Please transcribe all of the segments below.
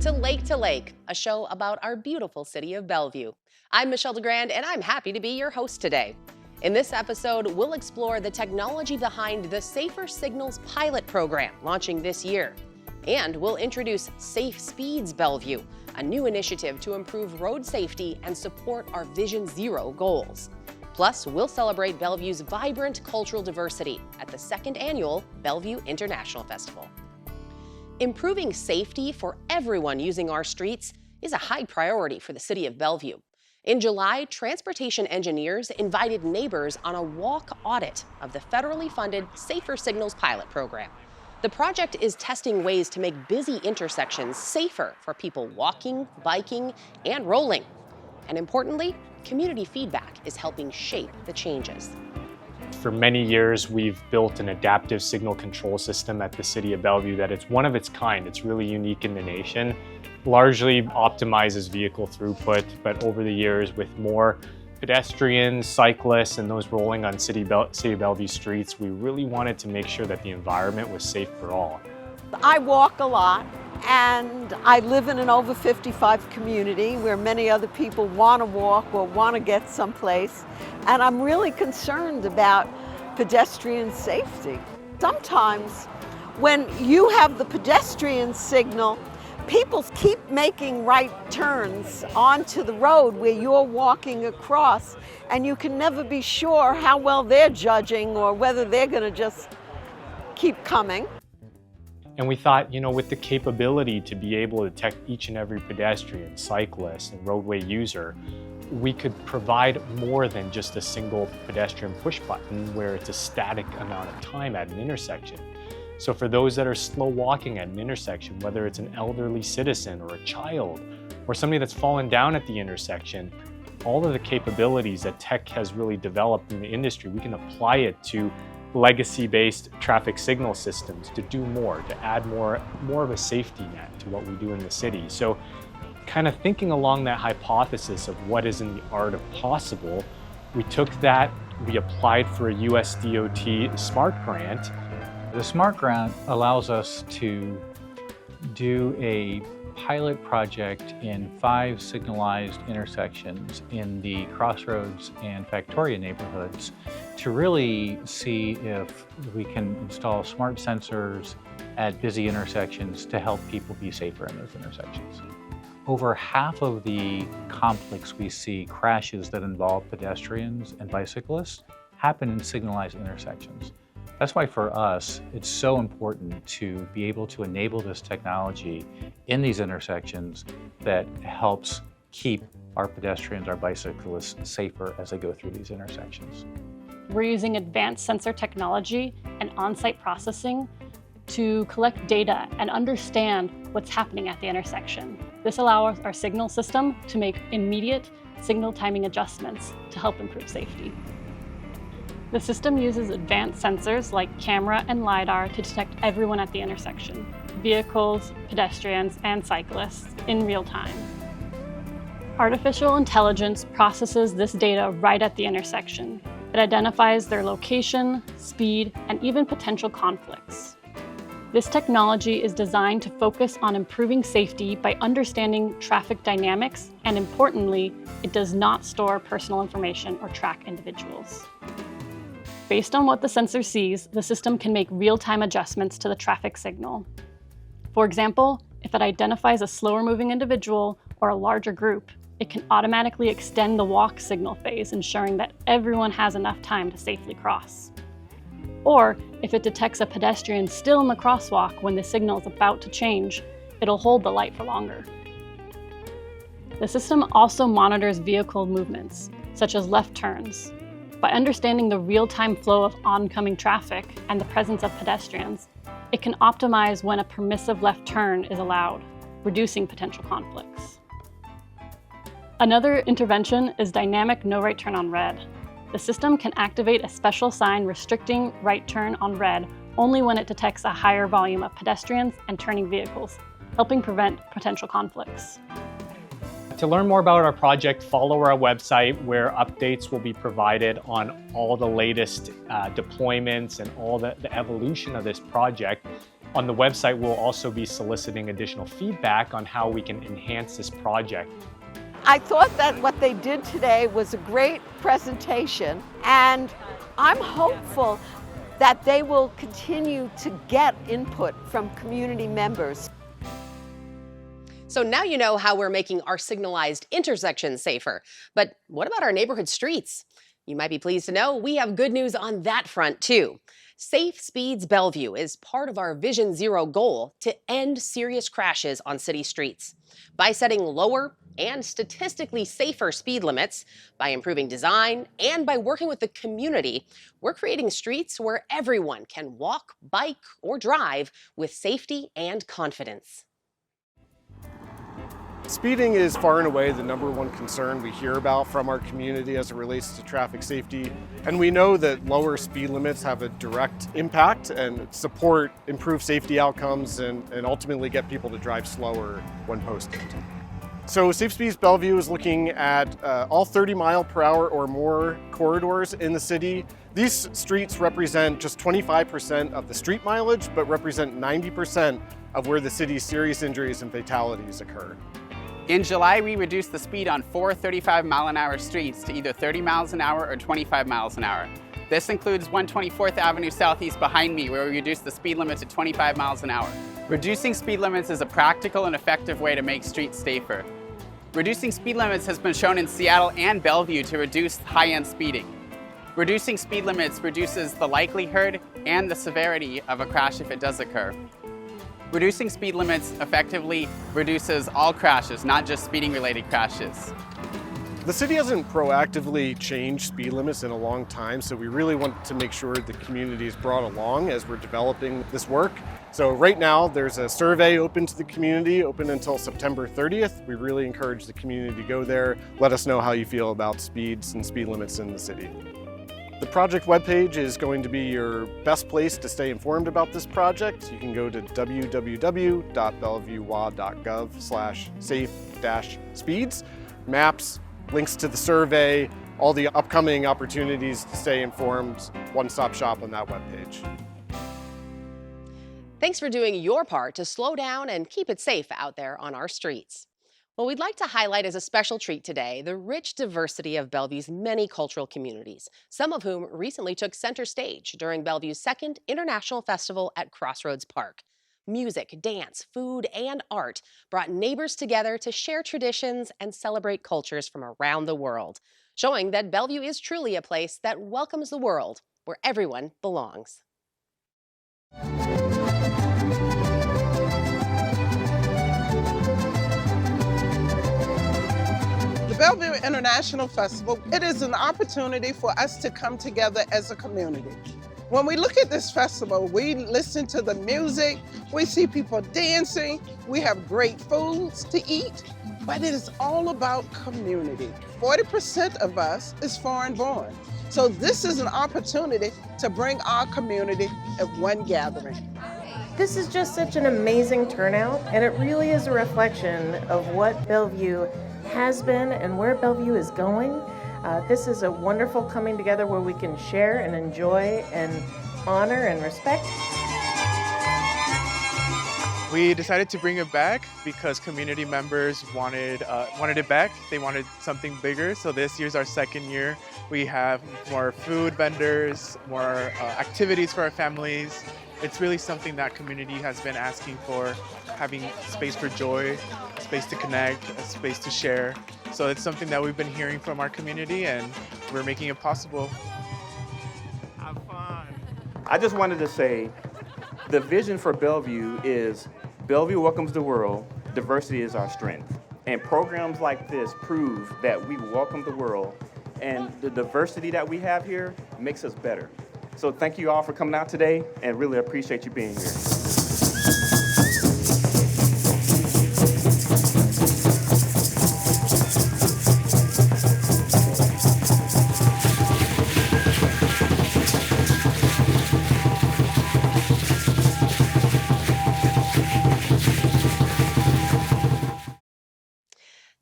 to Lake, a show about our beautiful city of Bellevue. I'm Michelle DeGrand, and I'm happy to be your host today. In this episode, we'll explore the technology behind the Safer Signals pilot program launching this year. And we'll introduce Safe Speeds Bellevue, a new initiative to improve road safety and support our Vision Zero goals. Plus, we'll celebrate Bellevue's vibrant cultural diversity at the second annual Bellevue International Festival. Improving safety for everyone using our streets is a high priority for the city of Bellevue. In July, transportation engineers invited neighbors on a walk audit of the federally funded Safer Signals pilot program. The project is testing ways to make busy intersections safer for people walking, biking, and rolling. And importantly, community feedback is helping shape the changes. For many years, we've built an adaptive signal control system at the city of Bellevue that it's one of its kind. It's really unique in the nation. Largely optimizes vehicle throughput, but over the years with more pedestrians, cyclists, and those rolling on City of Bellevue streets, we really wanted to make sure that the environment was safe for all. I walk a lot, and I live in an over 55 community where many other people want to walk or want to get someplace, and I'm really concerned about pedestrian safety. Sometimes when you have the pedestrian signal, people keep making right turns onto the road where you're walking across, and you can never be sure how well they're judging or whether they're going to just keep coming. And we thought, with the capability to be able to detect each and every pedestrian, cyclist, and roadway user, we could provide more than just a single pedestrian push button where it's a static amount of time at an intersection. So for those that are slow walking at an intersection, whether it's an elderly citizen or a child or somebody that's fallen down at the intersection, all of the capabilities that tech has really developed in the industry, we can apply it to legacy-based traffic signal systems to do more, to add more of a safety net to what we do in the city. So kind of thinking along that hypothesis of what is in the art of possible, we took that, we applied for a US DOT SMART grant. The SMART grant allows us to do a pilot project in 5 signalized intersections in the Crossroads and Factoria neighborhoods to really see if we can install smart sensors at busy intersections to help people be safer in those intersections. Over half of the conflicts we see, crashes that involve pedestrians and bicyclists, happen in signalized intersections. That's why for us, it's so important to be able to enable this technology in these intersections that helps keep our pedestrians, our bicyclists safer as they go through these intersections. We're using advanced sensor technology and on-site processing to collect data and understand what's happening at the intersection. This allows our signal system to make immediate signal timing adjustments to help improve safety. The system uses advanced sensors like camera and LiDAR to detect everyone at the intersection, vehicles, pedestrians, and cyclists in real time. Artificial intelligence processes this data right at the intersection. It identifies their location, speed, and even potential conflicts. This technology is designed to focus on improving safety by understanding traffic dynamics, and importantly, it does not store personal information or track individuals. Based on what the sensor sees, the system can make real-time adjustments to the traffic signal. For example, if it identifies a slower-moving individual or a larger group, it can automatically extend the walk signal phase, ensuring that everyone has enough time to safely cross. Or, if it detects a pedestrian still in the crosswalk when the signal is about to change, it'll hold the light for longer. The system also monitors vehicle movements, such as left turns. By understanding the real-time flow of oncoming traffic and the presence of pedestrians, it can optimize when a permissive left turn is allowed, reducing potential conflicts. Another intervention is dynamic no right turn on red. The system can activate a special sign restricting right turn on red only when it detects a higher volume of pedestrians and turning vehicles, helping prevent potential conflicts. To learn more about our project, follow our website where updates will be provided on all the latest deployments and all the evolution of this project. On the website, we'll also be soliciting additional feedback on how we can enhance this project. I thought that what they did today was a great presentation, and I'm hopeful that they will continue to get input from community members. So now you know how we're making our signalized intersections safer. But what about our neighborhood streets? You might be pleased to know we have good news on that front too. Safe Speeds Bellevue is part of our Vision Zero goal to end serious crashes on city streets. By setting lower and statistically safer speed limits, by improving design, and by working with the community, we're creating streets where everyone can walk, bike, or drive with safety and confidence. Speeding is far and away the #1 concern we hear about from our community as it relates to traffic safety. And we know that lower speed limits have a direct impact and support improved safety outcomes and ultimately get people to drive slower when posted. So Safe Speeds Bellevue is looking at all 30-mile-per-hour or more corridors in the city. These streets represent just 25% of the street mileage, but represent 90% of where the city's serious injuries and fatalities occur. In July, we reduced the speed on 4 35-mile-an-hour streets to either 30 miles an hour or 25 miles an hour. This includes 124th Avenue Southeast behind me, where we reduced the speed limit to 25 miles an hour. Reducing speed limits is a practical and effective way to make streets safer. Reducing speed limits has been shown in Seattle and Bellevue to reduce high-end speeding. Reducing speed limits reduces the likelihood and the severity of a crash if it does occur. Reducing speed limits effectively reduces all crashes, not just speeding-related crashes. The city hasn't proactively changed speed limits in a long time, so we really want to make sure the community is brought along as we're developing this work. So right now, there's a survey open to the community, open until September 30th. We really encourage the community to go there. Let us know how you feel about speeds and speed limits in the city. The project webpage is going to be your best place to stay informed about this project. You can go to www.bellevuewa.gov/safe-speeds. Maps, links to the survey, all the upcoming opportunities to stay informed, one-stop shop on that webpage. Thanks for doing your part to slow down and keep it safe out there on our streets. Well, we'd like to highlight as a special treat today the rich diversity of Bellevue's many cultural communities, some of whom recently took center stage during Bellevue's second International Festival at Crossroads Park. Music, dance, food, and art brought neighbors together to share traditions and celebrate cultures from around the world, showing that Bellevue is truly a place that welcomes the world, where everyone belongs. The Bellevue International Festival, it is an opportunity for us to come together as a community. When we look at this festival, we listen to the music, we see people dancing, we have great foods to eat, but it is all about community. 40% of us is foreign born. So this is an opportunity to bring our community at one gathering. This is just such an amazing turnout, and it really is a reflection of what Bellevue has been and where Bellevue is going. This is a wonderful coming together where we can share and enjoy and honor and respect. We decided to bring it back because community members wanted it back. They wanted something bigger, so this year's our second year. We have more food vendors, more activities for our families. It's really something that community has been asking for, having space for joy, space to connect, a space to share. So it's something that we've been hearing from our community, and we're making it possible. Have fun. I just wanted to say, the vision for Bellevue is Bellevue welcomes the world, diversity is our strength. And programs like this prove that we welcome the world, and the diversity that we have here makes us better. So thank you all for coming out today, and really appreciate you being here.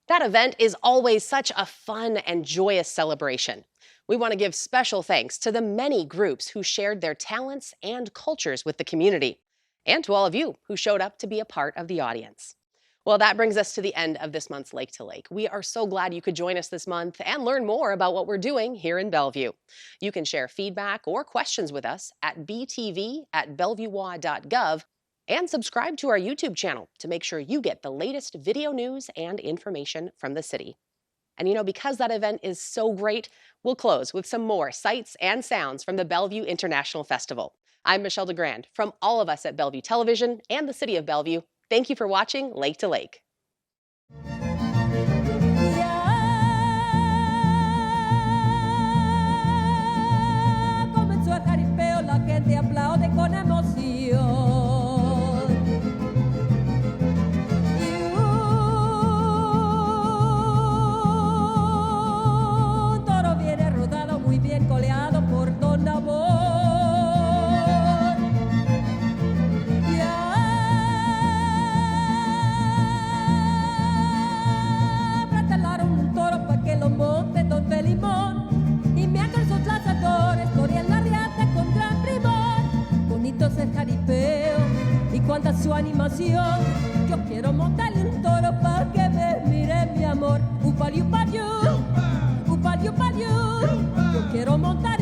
That event is always such a fun and joyous celebration. We want to give special thanks to the many groups who shared their talents and cultures with the community. and to all of you who showed up to be a part of the audience. Well, that brings us to the end of this month's Lake to Lake. We are so glad you could join us this month and learn more about what we're doing here in Bellevue. You can share feedback or questions with us at btv@bellevuewa.gov and subscribe to our YouTube channel to make sure you get the latest video news and information from the city. And you know, because that event is so great, we'll close with some more sights and sounds from the Bellevue International Festival. I'm Michelle DeGrand. From all of us at Bellevue Television and the City of Bellevue, thank you for watching Lake to Lake. Comenzó el jaripeo, la gente aplaude con emoción. Y un toro viene rodado, muy bien coleado por Don Nabor. Monte Don Felimón y me hagan sus lanzadores, corrían la riata con gran primor. Bonito es el jaripeo y cuánta su animación. Yo quiero montarle un toro para que me mire mi amor. Upaliu, upaliu, upaliu, upaliu. Yo quiero montar